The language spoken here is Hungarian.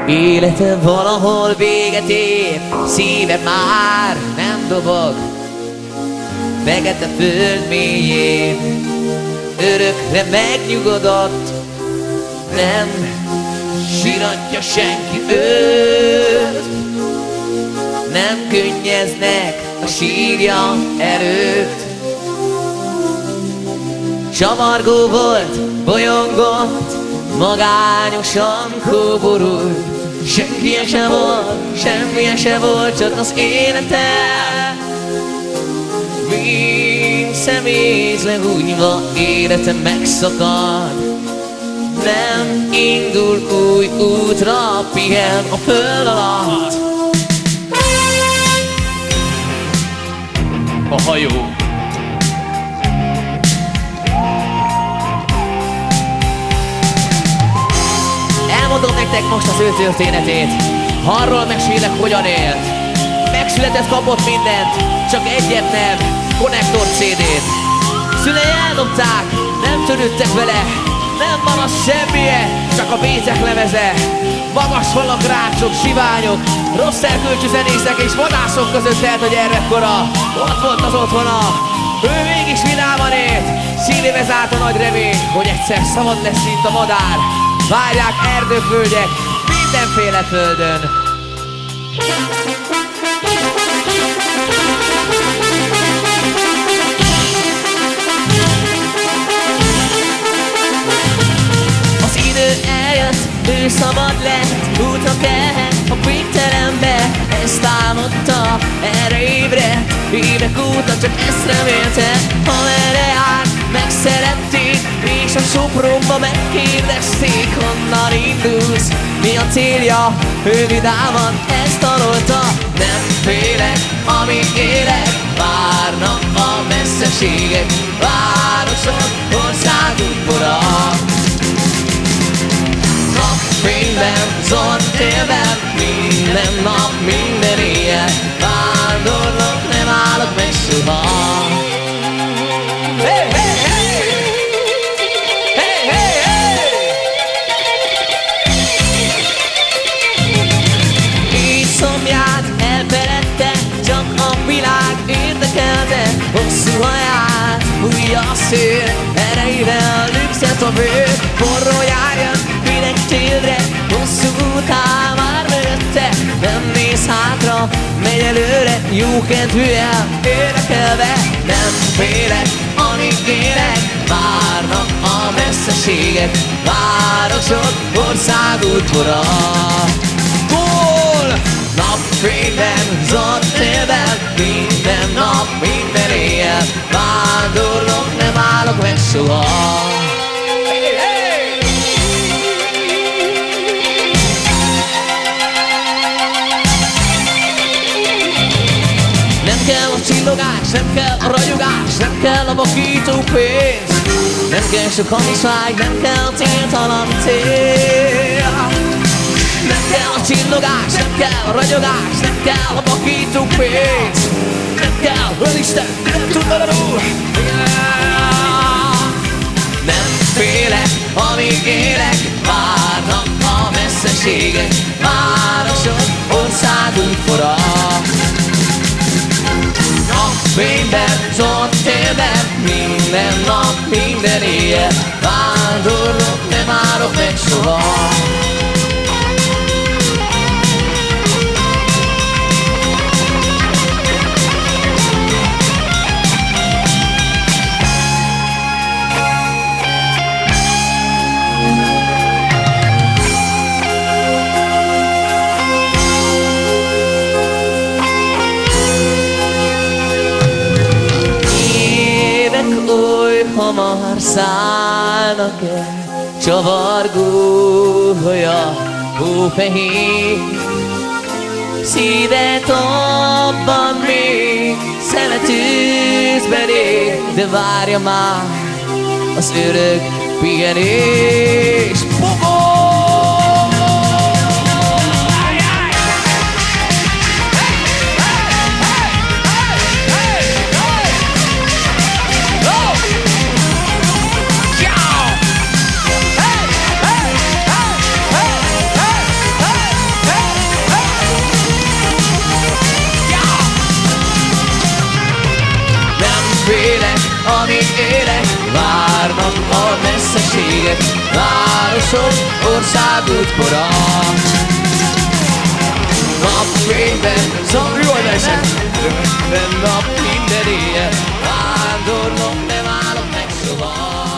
Élete valahol véget ér, szíve már nem dobog. Fekete föld mélyén örökre megnyugodott. Nem siratja senki őt, nem könnyeznek a sírja előtt. Csavargó volt, bolyongott, magányosan kóborult. Senkije se volt, semmije se volt, csak az élete. Mint személy lehújva, élete megszakad. Nem indul új útra, pihen a föld alatt. A hajó. Elmondom nektek most az ő történetét. Arról mesélek, hogyan élt. Megszületett, kapott mindent, csak egyet nem, konnektor CD-t. Szülei eldobták, nem törődtek vele, nem maradt semmije, csak a bécek lemeze. Magas falak, rácsok, siványok, rossz elkölcsű zenészek és vadászok között telt a gyermekkora. Ott volt az otthona, ő mégis vidáman élt. Szívébe zárt a nagy remény, hogy egyszer szabad lesz, mint a madár. Várják erdők, völgyek, mindenféle földön. Az idő eljött, ő szabad lett, útra kelhet a végtelenbe. Ezt álmodta, erre ébredt, évek óta csak ezt remélte. Ha erre járt, megszerették, és a Sopronba megkérdezték, honnan indulsz, mi a célja, ő vidáman ezt tanulta. Nem félek, amíg élek, várnak a messzeségek, városok, országunk ura. Napfényben, zöldtérben, minden nap, minden éjjel, vándorlok, nem állok meg soha. Hey, hey, hey! Hey, hey, hey! Így szomját elfeledte, csak a világ érdekelte. Hosszú haját fújja a szél, erejével lüktet a bőr. Forró járja, hideg télre, hosszú után már mögötte. Nem néz hátra, megy előre, jókedvűen érdekelve. Nem félek, amíg élek, várnak a messzeségek, városok, országút ura. Gól! Napfényben, zöldtérben, minden nap, minden éjjel, vándorlok, nem állok meg soha. Hey, hey! Nem kell a csillogás, nem kell a ragyogás, nem kell a vakító pénz. Nem kell sok hamiság, nem kell a céltalan cél. Nem kell a csillogás, nem kell a ragyogás, nem kell a vakító pénz. Nem kell, az Isten, nem tudod róla. Nem félek, amíg élek, várnak a messzeségek, városok, országunk forra. Napfényben, zöldtérben, minden nap, minden éjjel, vándorlok, nem állok meg soha. Hamar szállnak el, csavargó haja, hófehér. Szívet abban még, szeme tűzben ég, de várja már az örök pihenés. amíg élek, várnak a messzeségek, városok, országútbora. Napfényben, jól esett, rögtön nap minden éjjel, vándorlom, nem állok meg soha.